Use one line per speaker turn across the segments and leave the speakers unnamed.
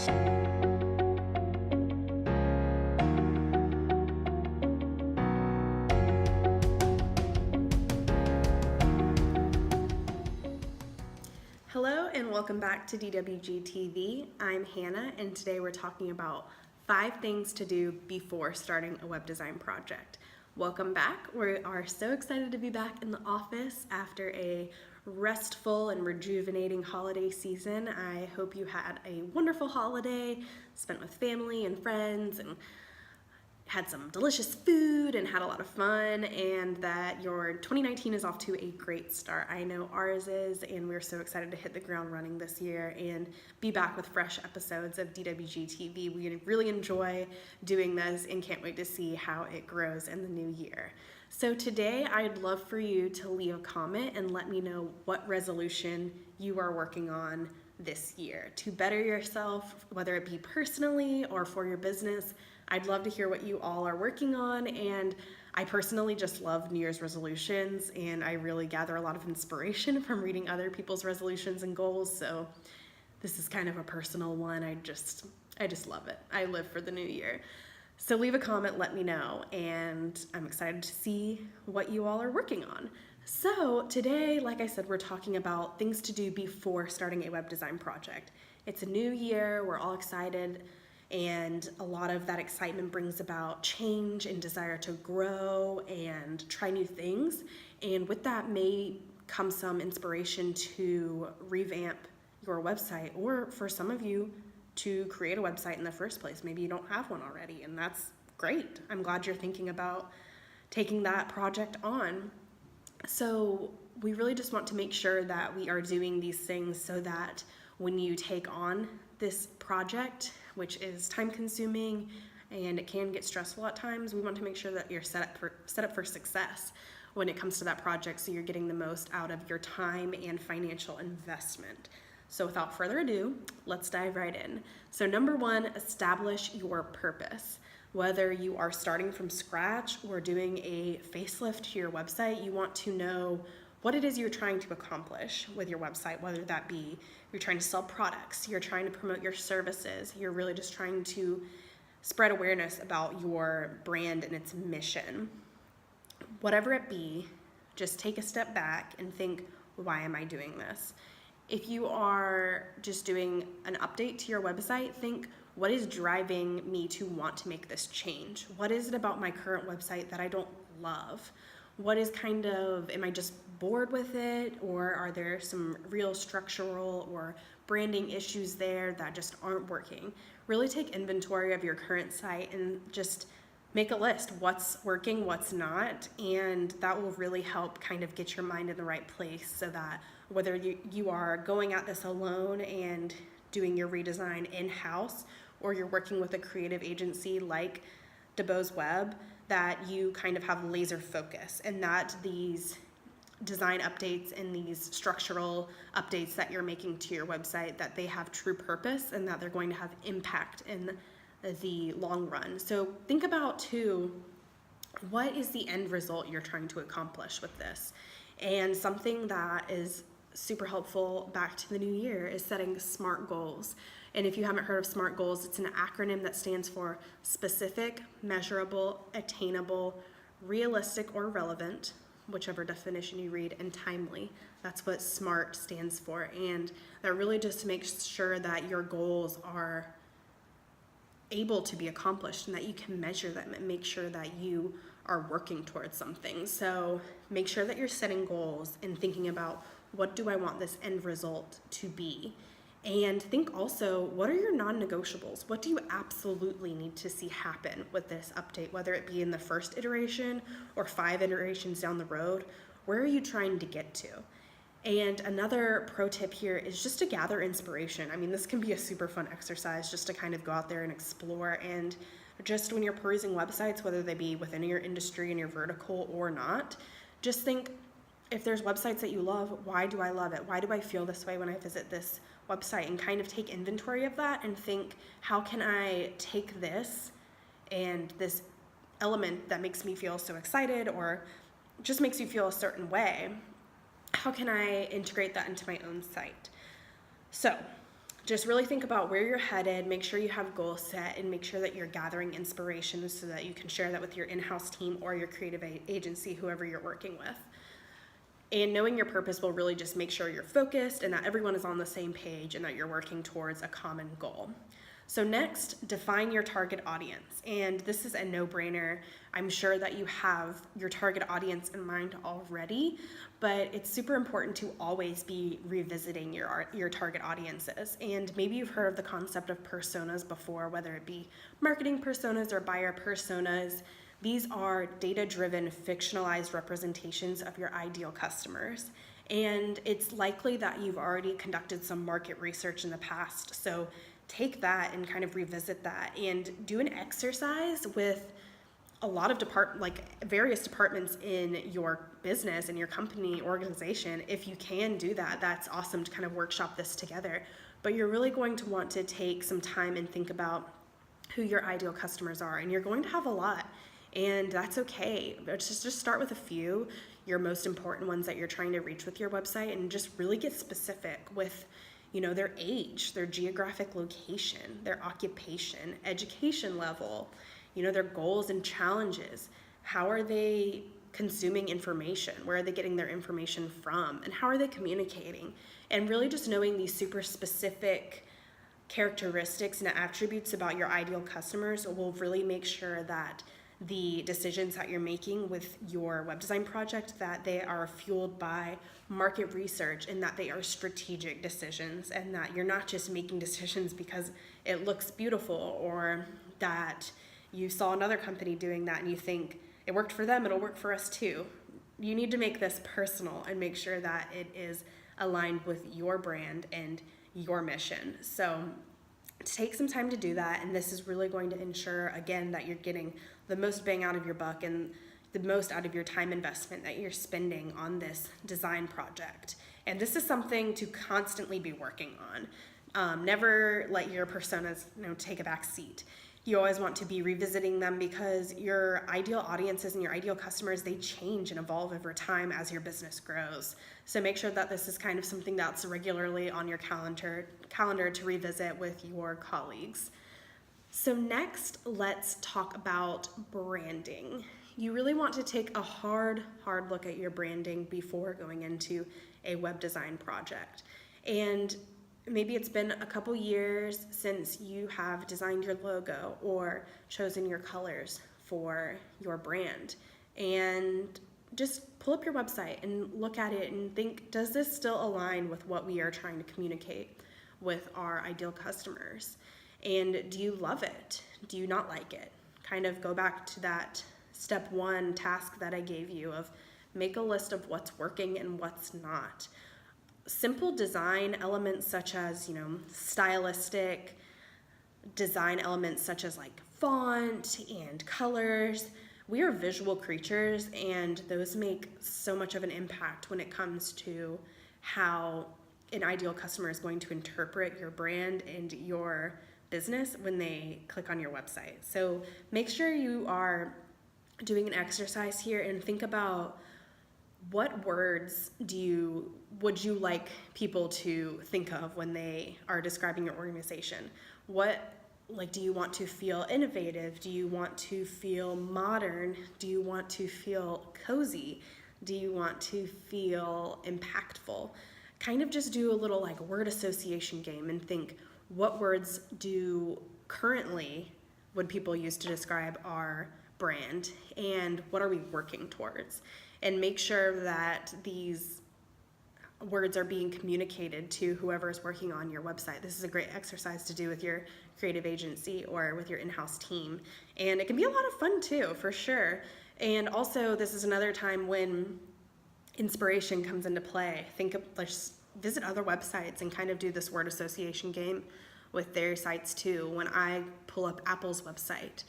Hello and welcome back to DWG TV. I'm Hannah and today we're talking about 5 things to do before starting a web design project. Welcome back. We are so excited to be back in the office after a restful and rejuvenating holiday season. I hope you had a wonderful holiday, spent with family and friends, and had some delicious food and had a lot of fun, and that your 2019 is off to a great start. I know ours is, and we're so excited to hit the ground running this year and be back with fresh episodes of DWG TV. We really enjoy doing this and can't wait to see how it grows in the new year. So today I'd love for you to leave a comment and let me know what resolution you are working on this year to better yourself, whether it be personally or for your business. I'd love to hear what you all are working on, and I personally just love New Year's resolutions, and I really gather a lot of inspiration from reading other people's resolutions and goals, so this is kind of a personal one. I just love it. I live for the new year. So leave a comment, let me know, and I'm excited to see what you all are working on. So today, like I said, we're talking about things to do before starting a web design project. It's a new year, we're all excited, and a lot of that excitement brings about change and desire to grow and try new things. And with that may come some inspiration to revamp your website, or for some of you to create a website in the first place. Maybe you don't have one already, and that's great. I'm glad you're thinking about taking that project on. So we really just want to make sure that we are doing these things so that when you take on this project, which is time consuming and it can get stressful at times, we want to make sure that you're set up for success when it comes to that project, so you're getting the most out of your time and financial investment. So without further ado, let's dive right in. So number 1, establish your purpose. Whether you are starting from scratch or doing a facelift to your website, you want to know what it is you're trying to accomplish with your website, whether that be you're trying to sell products, you're trying to promote your services, you're really just trying to spread awareness about your brand and its mission. Whatever it be, just take a step back and think, why am I doing this? If you are just doing an update to your website, think, what is driving me to want to make this change? What is it about my current website that I don't love? What is am I just bored with it, or are there some real structural or branding issues there that just aren't working? Really take inventory of your current site and just make a list, what's working, what's not, and that will really help kind of get your mind in the right place, so that whether you are going at this alone and doing your redesign in-house, or you're working with a creative agency like DeBose Web, that you kind of have laser focus, and that these design updates and these structural updates that you're making to your website, that they have true purpose and that they're going to have impact in the long run. So think about too, what is the end result you're trying to accomplish with this? And something that is super helpful back to the new year is setting SMART goals. And if you haven't heard of SMART goals, it's an acronym that stands for specific, measurable, attainable, realistic or relevant, whichever definition you read, and timely. That's what SMART stands for. And that really just makes sure that your goals are able to be accomplished and that you can measure them and make sure that you are working towards something. So make sure that you're setting goals and thinking about, what do I want this end result to be? And think also, what are your non-negotiables? What do you absolutely need to see happen with this update, whether it be in the first iteration or 5 iterations down the road? Where are you trying to get to? And another pro tip here is just to gather inspiration. I mean, this can be a super fun exercise just to kind of go out there and explore. And just when you're perusing websites, whether they be within your industry and your vertical or not, just think, if there's websites that you love, why do I love it? Why do I feel this way when I visit this website? And kind of take inventory of that and think, how can I take this and this element that makes me feel so excited or just makes you feel a certain way, how can I integrate that into my own site? So just really think about where you're headed, make sure you have goals set, and make sure that you're gathering inspiration so that you can share that with your in-house team or your creative agency, whoever you're working with. And knowing your purpose will really just make sure you're focused and that everyone is on the same page and that you're working towards a common goal. So next, define your target audience. And this is a no-brainer. I'm sure that you have your target audience in mind already, but it's super important to always be revisiting your target audiences. And maybe you've heard of the concept of personas before, whether it be marketing personas or buyer personas. These are data-driven, fictionalized representations of your ideal customers. And it's likely that you've already conducted some market research in the past. So take that and kind of revisit that and do an exercise with a lot of various departments in your business and your company organization. If you can do that, that's awesome to kind of workshop this together. But you're really going to want to take some time and think about who your ideal customers are, and you're going to have a lot, and that's okay. But just start with a few, your most important ones that you're trying to reach with your website, and just really get specific with their age, their geographic location, their occupation, education level, their goals and challenges. How are they consuming information? Where are they getting their information from? And how are they communicating? And really just knowing these super specific characteristics and attributes about your ideal customers will really make sure that the decisions that you're making with your web design project, that they are fueled by market research and that they are strategic decisions, and that you're not just making decisions because it looks beautiful or that you saw another company doing that and you think it worked for them, it'll work for us too. You need to make this personal and make sure that it is aligned with your brand and your mission. So take some time to do that, and this is really going to ensure, again, that you're getting the most bang out of your buck and the most out of your time investment that you're spending on this design project. And this is something to constantly be working on. Never let your personas take a back seat. You always want to be revisiting them because your ideal audiences and your ideal customers, they change and evolve over time as your business grows. So make sure that this is kind of something that's regularly on your calendar to revisit with your colleagues. So next, let's talk about branding. You really want to take a hard look at your branding before going into a web design project. And maybe it's been a couple years since you have designed your logo or chosen your colors for your brand. And just pull up your website and look at it and think, does this still align with what we are trying to communicate with our ideal customers? And do you love it? Do you not like it? Kind of go back to that step one task that I gave you of make a list of what's working and what's not. Simple design elements such as, stylistic design elements such as like font and colors. We are visual creatures, and those make so much of an impact when it comes to how an ideal customer is going to interpret your brand and your business when they click on your website. So make sure you are doing an exercise here and think about what words would you like people to think of when they are describing your organization? Do you want to feel innovative? Do you want to feel modern? Do you want to feel cozy? Do you want to feel impactful? Kind of just do a little word association game and think, what words would people use to describe our brand, and what are we working towards? And make sure that these words are being communicated to whoever is working on your website. This is a great exercise to do with your creative agency or with your in-house team. And it can be a lot of fun too, for sure. And also, this is another time when inspiration comes into play. Visit other websites and kind of do this word association game with their sites too. When I pull up Apple's website,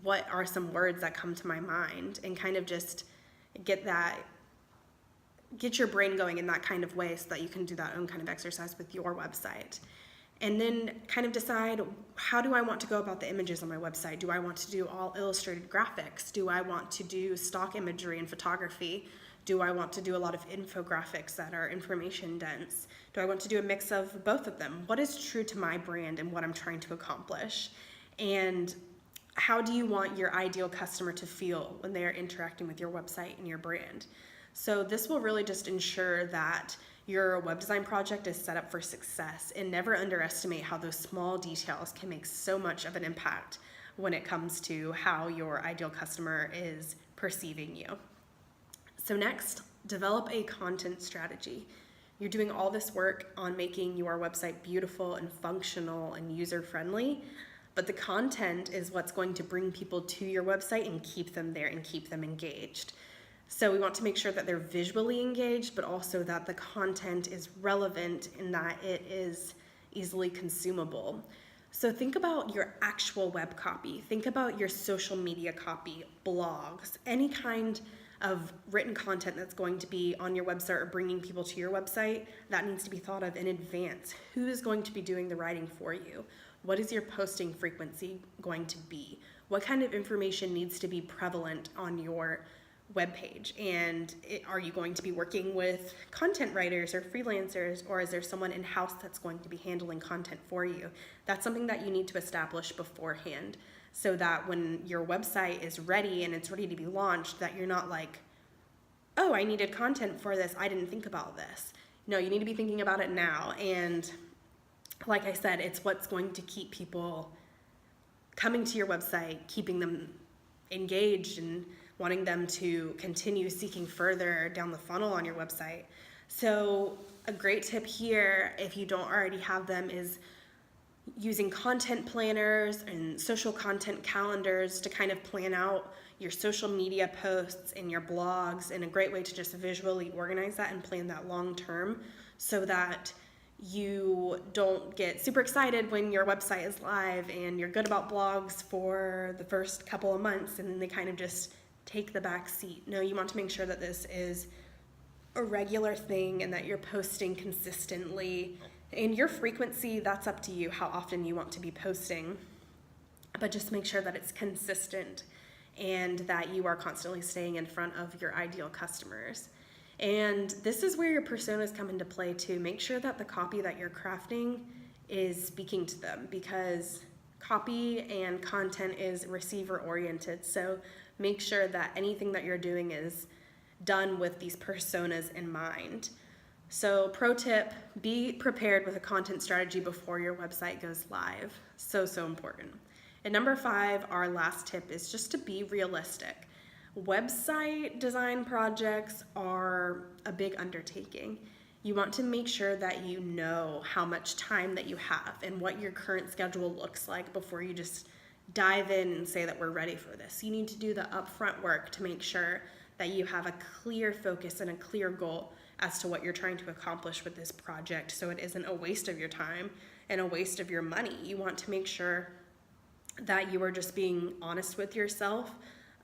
what are some words that come to my mind, and kind of just get your brain going in that kind of way so that you can do that own kind of exercise with your website. And then kind of decide, how do I want to go about the images on my website? Do I want to do all illustrated graphics? Do I want to do stock imagery and photography? Do I want to do a lot of infographics that are information dense? Do I want to do a mix of both of them? What is true to my brand and what I'm trying to accomplish? And how do you want your ideal customer to feel when they are interacting with your website and your brand? So this will really just ensure that your web design project is set up for success, and never underestimate how those small details can make so much of an impact when it comes to how your ideal customer is perceiving you. So next, develop a content strategy. You're doing all this work on making your website beautiful and functional and user-friendly, but the content is what's going to bring people to your website and keep them there and keep them engaged. So we want to make sure that they're visually engaged, but also that the content is relevant and that it is easily consumable. So think about your actual web copy. Think about your social media copy, blogs, any kind of written content that's going to be on your website or bringing people to your website. That needs to be thought of in advance. Who is going to be doing the writing for you? What is your posting frequency going to be? What kind of information needs to be prevalent on your web page? And are you going to be working with content writers or freelancers, or is there someone in-house that's going to be handling content for you? That's something that you need to establish beforehand, so that when your website is ready and it's ready to be launched, that you're not like, oh, I needed content for this, I didn't think about this. No, you need to be thinking about it now. And like I said, it's what's going to keep people coming to your website, keeping them engaged and wanting them to continue seeking further down the funnel on your website. So a great tip here, if you don't already have them, is using content planners and social content calendars to kind of plan out your social media posts and your blogs, and a great way to just visually organize that and plan that long term, so that you don't get super excited when your website is live and you're good about blogs for the first couple of months and then they kind of just take the back seat. No, you want to make sure that this is a regular thing and that you're posting consistently. And your frequency, that's up to you, how often you want to be posting. But just make sure that it's consistent and that you are constantly staying in front of your ideal customers. And this is where your personas come into play too. Make sure that the copy that you're crafting is speaking to them, because copy and content is receiver oriented. So make sure that anything that you're doing is done with these personas in mind. So pro tip, be prepared with a content strategy before your website goes live. So important. And number 5, our last tip, is just to be realistic. Website design projects are a big undertaking. You want to make sure that you know how much time that you have and what your current schedule looks like before you just dive in and say that we're ready for this. You need to do the upfront work to make sure that you have a clear focus and a clear goal as to what you're trying to accomplish with this project, so it isn't a waste of your time and a waste of your money. You want to make sure that you are just being honest with yourself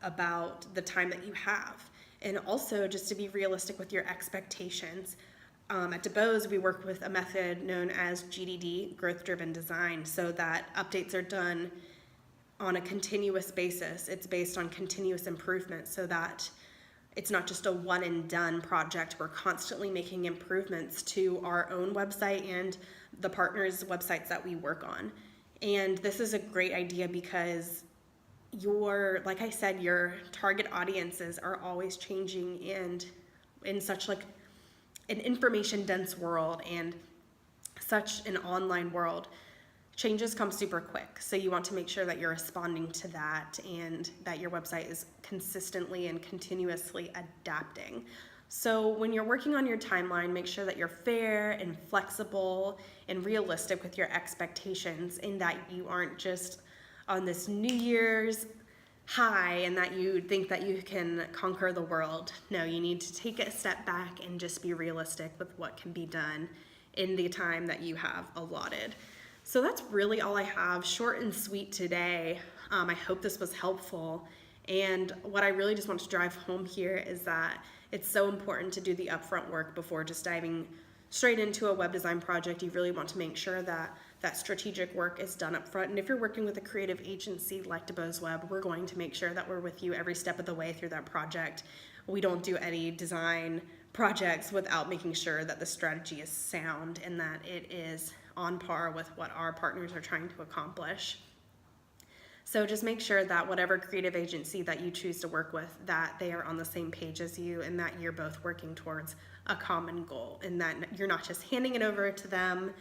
about the time that you have, and also just to be realistic with your expectations. At DuBose, we work with a method known as GDD, Growth Driven Design, so that updates are done on a continuous basis. It's based on continuous improvement, so that it's not just a one and done project. We're constantly making improvements to our own website and the partners' websites that we work on. And this is a great idea because like I said, your target audiences are always changing, and in such like an information dense world and such an online world, changes come super quick. So you want to make sure that you're responding to that and that your website is consistently and continuously adapting. So when you're working on your timeline, make sure that you're fair and flexible and realistic with your expectations, and that you aren't just on this New Year's high and that you think that you can conquer the world. No, you need to take a step back and just be realistic with what can be done in the time that you have allotted. So that's really all I have, short and sweet today. I hope this was helpful. And what I really just want to drive home here is that it's so important to do the upfront work before just diving straight into a web design project. You really want to make sure that that strategic work is done up front. And if you're working with a creative agency like DuBose Web, we're going to make sure that we're with you every step of the way through that project. we don't do any design projects without making sure that the strategy is sound and that it is on par with what our partners are trying to accomplish. So just make sure that whatever creative agency that you choose to work with, that they are on the same page as you and that you're both working towards a common goal, and that you're not just handing it over to them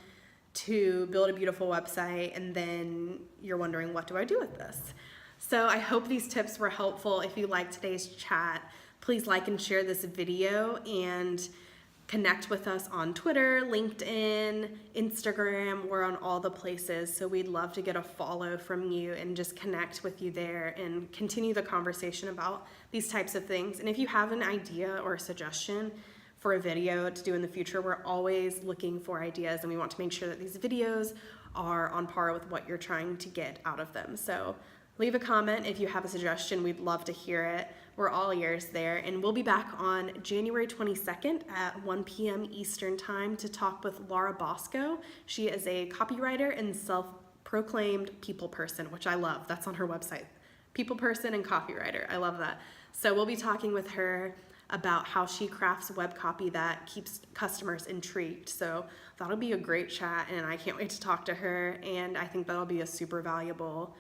to build a beautiful website and then you're wondering, what do I do with this? So I hope these tips were helpful. If you liked today's chat, please like and share this video and connect with us on Twitter, LinkedIn, Instagram. We're on all the places, so we'd love to get a follow from you and just connect with you there and continue the conversation about these types of things. And if you have an idea or a suggestion for a video to do in the future, we're always looking for ideas, and we want to make sure that these videos are on par with what you're trying to get out of them. So leave a comment if you have a suggestion. We'd love to hear it. We're all ears there, and we'll be back on January 22nd at 1 p.m. Eastern Time to talk with Laura Bosco. She is a copywriter and self-proclaimed people person, which I love. That's on her website. People person and copywriter. I love that. So we'll be talking with her about how she crafts web copy that keeps customers intrigued. So that'll be a great chat, and I can't wait to talk to her, and I think that'll be a super valuable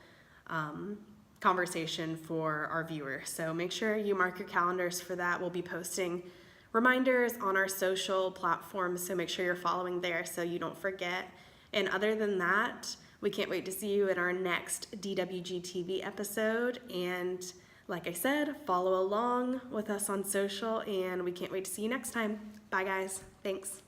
conversation for our viewers. So make sure you mark your calendars for that. We'll be posting reminders on our social platforms, so make sure you're following there so you don't forget. And other than that, we can't wait to see you in our next DWG TV episode. And like I said, follow along with us on social, and we can't wait to see you next time. Bye guys. Thanks.